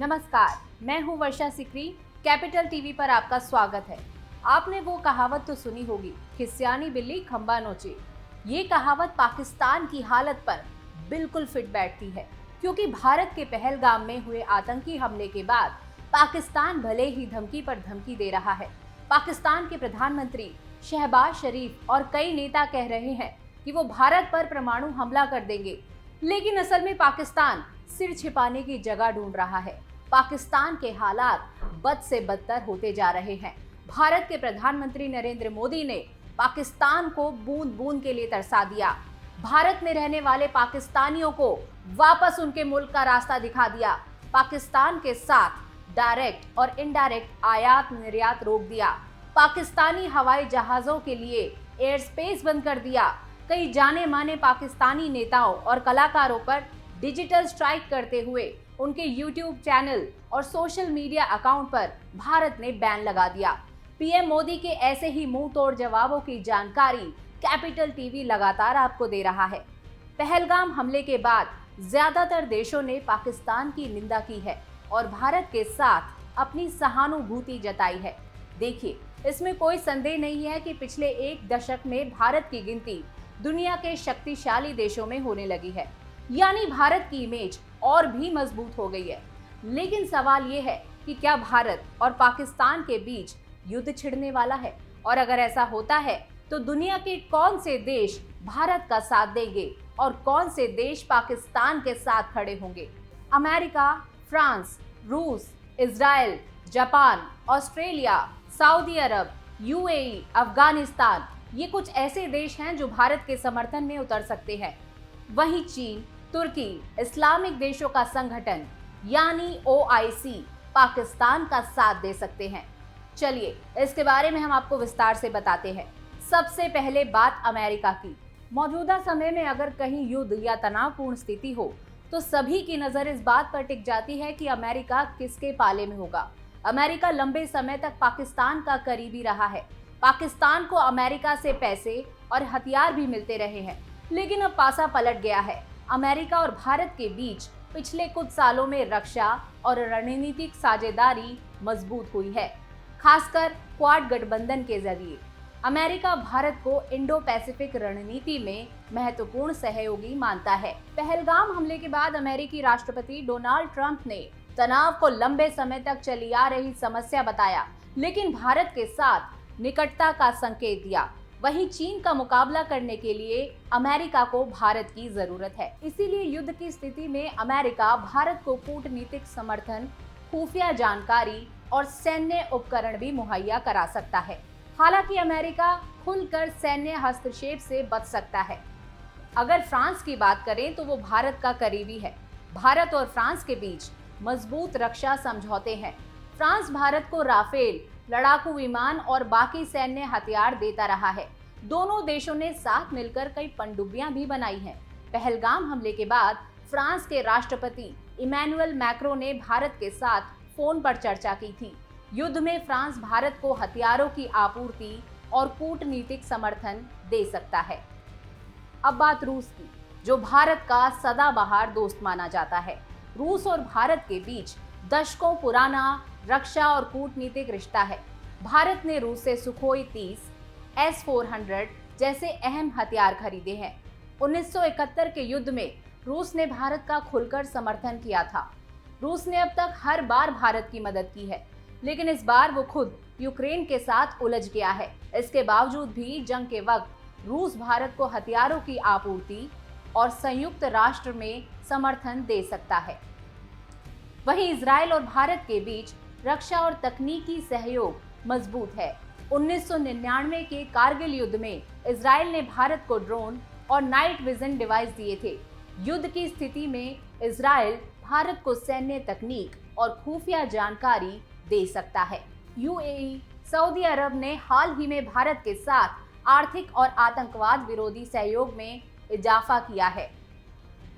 नमस्कार, मैं हूं वर्षा सिकरी। कैपिटल टीवी पर आपका स्वागत है। आपने वो कहावत तो सुनी होगी कि सियानी बिल्ली खंबा नोचे। ये कहावत पाकिस्तान की हालत पर बिल्कुल फिट बैठती है, क्योंकि भारत के पहलगाम में हुए आतंकी हमले के बाद पाकिस्तान भले ही धमकी पर धमकी दे रहा है। पाकिस्तान के प्रधानमंत्री शहबाज शरीफ और कई नेता कह रहे हैं कि वो भारत पर परमाणु हमला कर देंगे, लेकिन असल में पाकिस्तान सिर छिपाने की जगह ढूंढ रहा है। पाकिस्तान के हालात बद से बदतर होते जा रहे हैं। भारत के प्रधानमंत्री नरेंद्र मोदी ने पाकिस्तान को बूंद बूंद के लिए तरसा दिया। भारत में रहने वाले पाकिस्तानियों को वापस उनके मुल्क का रास्ता दिखा दिया। पाकिस्तान के साथ डायरेक्ट और इनडायरेक्ट आयात निर्यात रोक दिया। पाकिस्तानी हवाई जहाजों के लिए एयर स्पेस बंद कर दिया। कई जाने माने पाकिस्तानी नेताओं और कलाकारों पर डिजिटल स्ट्राइक करते हुए उनके यूट्यूब चैनल और सोशल मीडिया अकाउंट पर भारत ने बैन लगा दिया। पीएम मोदी के ऐसे ही मुंह तोड़ जवाबों की जानकारी कैपिटल टीवी लगातार आपको दे रहा है। पहलगाम हमले के बाद ज्यादातर देशों ने पाकिस्तान की निंदा की है और भारत के साथ अपनी सहानुभूति जताई है। देखिए, इसमें कोई संदेह नहीं है कि पिछले एक दशक में भारत की गिनती दुनिया के शक्तिशाली देशों में होने लगी है, यानी भारत की इमेज और भी मजबूत हो गई है। लेकिन सवाल ये है कि क्या भारत और पाकिस्तान के बीच युद्ध छिड़ने वाला है, और अगर ऐसा होता है तो दुनिया के कौन से देश भारत का साथ देंगे और कौन से देश पाकिस्तान के साथ खड़े होंगे। अमेरिका, फ्रांस, रूस, इजराइल, जापान, ऑस्ट्रेलिया, सऊदी अरब, यूएई, अफगानिस्तान, ये कुछ ऐसे देश हैं जो भारत के समर्थन में उतर सकते हैं। वहीं चीन, तुर्की, इस्लामिक देशों का संगठन यानी ओआईसी पाकिस्तान का साथ दे सकते हैं। चलिए, इसके बारे में हम आपको विस्तार से बताते हैं। सबसे पहले बात अमेरिका की। मौजूदा समय में अगर कहीं युद्ध या तनावपूर्ण स्थिति हो तो सभी की नजर इस बात पर टिक जाती है कि अमेरिका किसके पाले में होगा। अमेरिका लंबे समय तक पाकिस्तान का करीबी रहा है। पाकिस्तान को अमेरिका से पैसे और हथियार भी मिलते रहे हैं, लेकिन अब पासा पलट गया है। अमेरिका और भारत के बीच पिछले कुछ सालों में रक्षा और रणनीतिक साझेदारी मजबूत हुई है, खासकर क्वाड गठबंधन के जरिए। अमेरिका भारत को इंडो पैसिफिक रणनीति में महत्वपूर्ण सहयोगी मानता है। पहलगाम हमले के बाद अमेरिकी राष्ट्रपति डोनाल्ड ट्रंप ने तनाव को लंबे समय तक चली आ रही समस्या बताया, लेकिन भारत के साथ निकटता का संकेत दिया। वहीं चीन का मुकाबला करने के लिए अमेरिका को भारत की जरूरत है। इसीलिए युद्ध की स्थिति में अमेरिका भारत को कूटनीतिक समर्थन, खुफिया जानकारी और सैन्य उपकरण भी मुहैया करा सकता है। हालांकि अमेरिका खुलकर सैन्य हस्तक्षेप से बच सकता है। अगर फ्रांस की बात करें तो वो भारत का करीबी है। भारत और फ्रांस के बीच मजबूत रक्षा समझौते हैं। फ्रांस भारत को राफेल लड़ाकू विमान और बाकी सैन्य हथियार देता रहा है। दोनों देशों ने साथ मिलकर कई पनडुब्बियां भी बनाई हैं। पहलगाम हमले के बाद फ्रांस के राष्ट्रपति इमैनुअल मैक्रो ने भारत के साथ फोन पर चर्चा की थी। युद्ध में फ्रांस भारत को हथियारों की आपूर्ति और कूटनीतिक समर्थन दे सकता है। अब बात रूस की, जो भारत का सदाबहार दोस्त माना जाता है। रूस और भारत के बीच दशकों पुराना रक्षा और कूटनीतिक रिश्ता है। भारत ने रूस से सुखोई 30, S-400 जैसे अहम हथियार खरीदे हैं। 1971 के युद्ध में रूस ने भारत का खुलकर समर्थन किया था। रूस ने अब तक हर बार भारत की मदद की है, लेकिन इस बार वो खुद यूक्रेन के साथ उलझ गया है। इसके बावजूद भी जंग के वक्त रूस भारत को हथियारों की आपूर्ति और संयुक्त राष्ट्र में समर्थन दे सकता है। वहीं इजराइल और भारत के बीच रक्षा और तकनीकी सहयोग मजबूत है। 1999 के कारगिल युद्ध में इजराइल ने भारत को ड्रोन और नाइट विजन डिवाइस दिए थे। युद्ध की स्थिति में इजराइल भारत को सैन्य तकनीक और खुफिया जानकारी दे सकता है। यूएई, सऊदी अरब ने हाल ही में भारत के साथ आर्थिक और आतंकवाद विरोधी सहयोग में इजाफा किया है।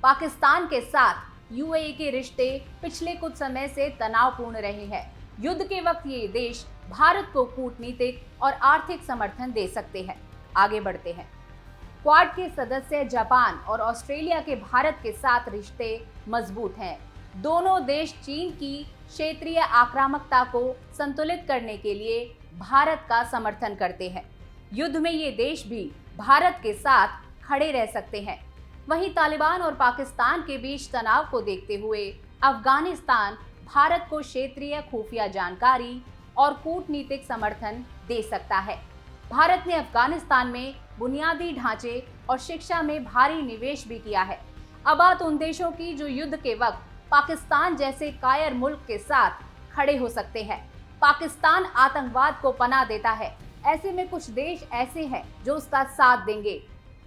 पाकिस्तान के साथ यूएई के रिश्ते पिछले कुछ समय से तनावपूर्ण रहे हैं। युद्ध के वक्त ये देश भारत को कूटनीतिक और आर्थिक समर्थन दे सकते हैं। आगे बढ़ते हैं। क्वाड के सदस्य जापान और ऑस्ट्रेलिया के भारत के साथ रिश्ते मजबूत हैं। दोनों देश चीन की क्षेत्रीय आक्रामकता को संतुलित करने के लिए भारत का समर्थन करते हैं। युद्ध में ये देश भी भारत के साथ खड़े रह सकते हैं। वहीं तालिबान और पाकिस्तान के बीच तनाव को देखते हुए अफगानिस्तान भारत को क्षेत्रीय खुफिया जानकारी और कूटनीतिक समर्थन दे सकता है। भारत ने अफगानिस्तान में बुनियादी ढांचे और शिक्षा में भारी निवेश भी किया है। अब बात उन देशों की जो युद्ध के वक्त पाकिस्तान जैसे कायर मुल्क के साथ खड़े हो सकते हैं। पाकिस्तान आतंकवाद को पनाह देता है। ऐसे में कुछ देश ऐसे हैं जो उसका साथ देंगे,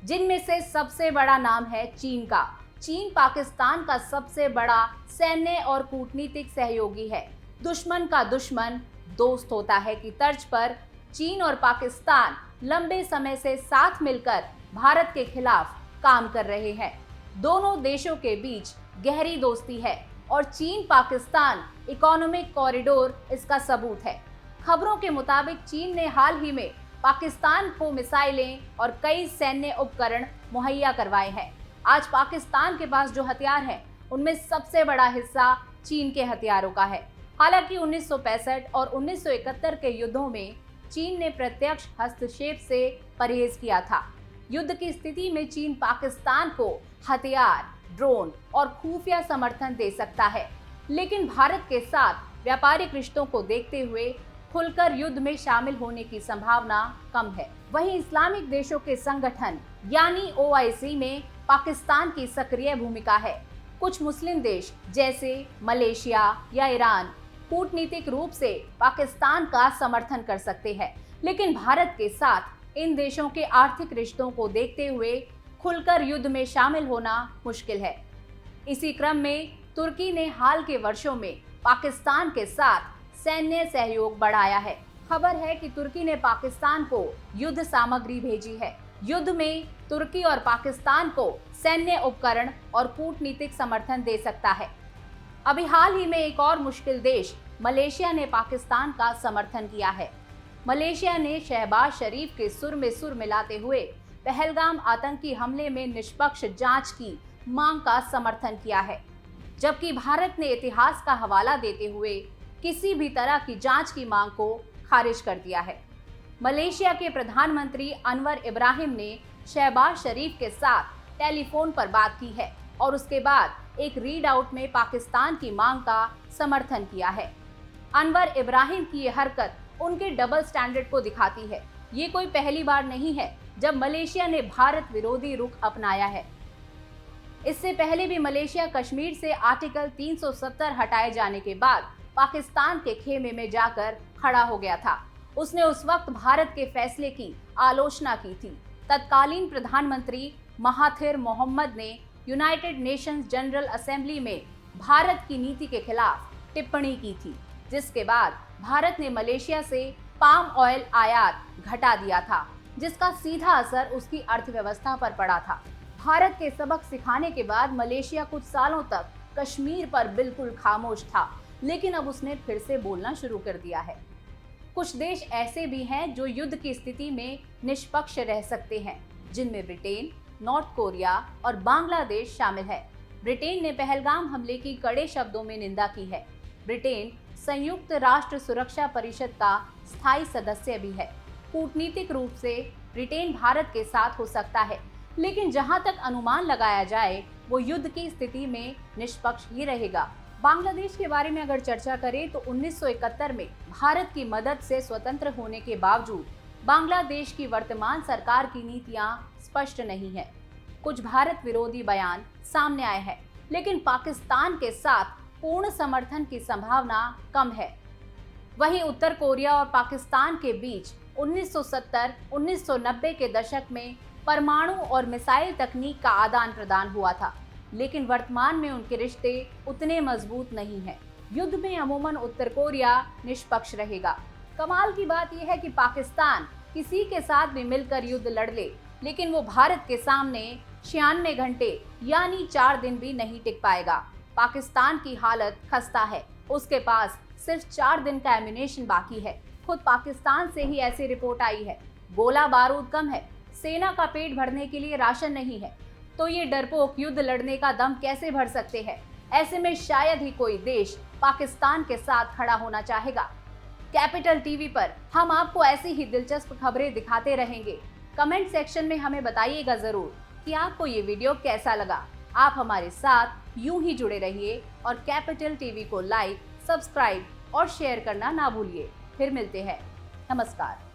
जिनमें से सबसे बड़ा नाम है चीन का। चीन पाकिस्तान का सबसे बड़ा सैन्य और कूटनीतिक सहयोगी है। दुश्मन का दुश्मन दोस्त होता है की तर्ज पर चीन और पाकिस्तान लंबे समय से साथ मिलकर भारत के खिलाफ काम कर रहे हैं। दोनों देशों के बीच गहरी दोस्ती है और चीन पाकिस्तान इकोनॉमिक कॉरिडोर इसका सबूत है। खबरों के मुताबिक चीन ने हाल ही में पाकिस्तान को मिसाइलें और कई सैन्य उपकरण मुहैया करवाए हैं। आज पाकिस्तान के पास जो हथियार हैं, उनमें सबसे बड़ा हिस्सा चीन के हथियारों का है। हालांकि 1965 और 1971 के युद्धों में चीन ने प्रत्यक्ष हस्तक्षेप से परहेज किया था। युद्ध की स्थिति में चीन पाकिस्तान को हथियार, ड्रोन और खुफिया समर्थन दे सकता है, लेकिन भारत के साथ व्यापारिक रिश्तों को देखते हुए खुलकर युद्ध में शामिल होने की संभावना कम है। वहीं इस्लामिक देशों के संगठन यानी OIC में पाकिस्तान की सक्रिय भूमिका है। कुछ मुस्लिम देश जैसे मलेशिया या ईरान कूटनीतिक रूप से पाकिस्तान का समर्थन कर सकते हैं, लेकिन भारत के साथ इन देशों के आर्थिक रिश्तों को देखते हुए खुलकर युद्ध में शामिल होना मुश्किल है। इसी क्रम में तुर्की ने हाल के वर्षों में पाकिस्तान के साथ सैन्य सहयोग बढ़ाया है। खबर है कि तुर्की ने पाकिस्तान को युद्ध सामग्री भेजी है। युद्ध में तुर्की और पाकिस्तान को सैन्य उपकरण और कूटनीतिक समर्थन दे सकता है। अभी हाल ही में एक और मुश्किल देश मलेशिया ने पाकिस्तान का समर्थन किया है। मलेशिया ने शहबाज शरीफ के सुर में सुर मिलाते हुए पहलगाम आतंकी हमले में निष्पक्ष जांच की मांग का समर्थन किया है, जबकि भारत ने इतिहास का हवाला देते हुए किसी भी तरह की जांच की मांग को खारिज कर दिया है। मलेशिया के प्रधानमंत्री अनवर इब्राहिम ने शहबाज शरीफ के साथ टेलीफोन पर बात की है और उसके बाद एक रीड आउट में पाकिस्तान की मांग का समर्थन किया है। अनवर इब्राहिम की ये हरकत उनके डबल स्टैंडर्ड को दिखाती है। ये कोई पहली बार नहीं है जब मलेशिया ने भारत विरोधी रुख अपनाया है। इससे पहले भी मलेशिया कश्मीर से आर्टिकल 370 हटाए जाने के बाद पाकिस्तान के खेमे में जाकर खड़ा हो गया था। उसने उस वक्त भारत के फैसले की आलोचना की थी। तत्कालीन प्रधानमंत्री महाथिर मोहम्मद ने यूनाइटेड नेशंस जनरल असेंबली में भारत की नीति के खिलाफ टिप्पणी की थी, जिसके बाद भारत ने मलेशिया से पाम ऑयल आयात घटा दिया था, जिसका सीधा असर उसकी अर्थव्यवस्था पर पड़ा था। भारत के सबक सिखाने के बाद मलेशिया कुछ सालों तक कश्मीर पर बिल्कुल खामोश था, लेकिन अब उसने फिर से बोलना शुरू कर दिया है। कुछ देश ऐसे भी हैं जो युद्ध की स्थिति में निष्पक्ष रह सकते हैं, जिनमें ब्रिटेन, नॉर्थ कोरिया और बांग्लादेश शामिल है। ब्रिटेन ने पहलगाम हमले की कड़े शब्दों में निंदा की है। ब्रिटेन संयुक्त राष्ट्र सुरक्षा परिषद का स्थायी सदस्य भी है। कूटनीतिक रूप से ब्रिटेन भारत के साथ हो सकता है, लेकिन जहां तक अनुमान लगाया जाए वो युद्ध की स्थिति में निष्पक्ष ही रहेगा। बांग्लादेश के बारे में अगर चर्चा करें तो 1971 में भारत की मदद से स्वतंत्र होने के बावजूद बांग्लादेश की वर्तमान सरकार की नीतियां स्पष्ट नहीं है। कुछ भारत विरोधी बयान सामने आए हैं, लेकिन पाकिस्तान के साथ पूर्ण समर्थन की संभावना कम है। वहीं उत्तर कोरिया और पाकिस्तान के बीच 1970-1990 के दशक में परमाणु और मिसाइल तकनीक का आदान प्रदान हुआ था, लेकिन वर्तमान में उनके रिश्ते उतने मजबूत नहीं हैं। युद्ध में अमूमन उत्तर कोरिया निष्पक्ष रहेगा। कमाल की बात यह है कि पाकिस्तान किसी के साथ भी मिलकर युद्ध लड़ ले, लेकिन वो भारत के सामने 96 घंटे यानी 4 दिन भी नहीं टिक पाएगा। पाकिस्तान की हालत खस्ता है। उसके पास सिर्फ 4 दिन का एम्यूनेशन बाकी है। खुद पाकिस्तान से ही ऐसी रिपोर्ट आई है। गोला बारूद कम है, सेना का पेट भरने के लिए राशन नहीं है, तो ये डरपोक युद्ध लड़ने का दम कैसे भर सकते हैं। ऐसे में शायद ही कोई देश पाकिस्तान के साथ खड़ा होना चाहेगा। कैपिटल टीवी पर हम आपको ऐसी ही दिलचस्प खबरें दिखाते रहेंगे। कमेंट सेक्शन में हमें बताइएगा जरूर कि आपको ये वीडियो कैसा लगा। आप हमारे साथ यूं ही जुड़े रहिए और कैपिटल टीवी को लाइक, सब्सक्राइब और शेयर करना ना भूलिए। फिर मिलते हैं। नमस्कार।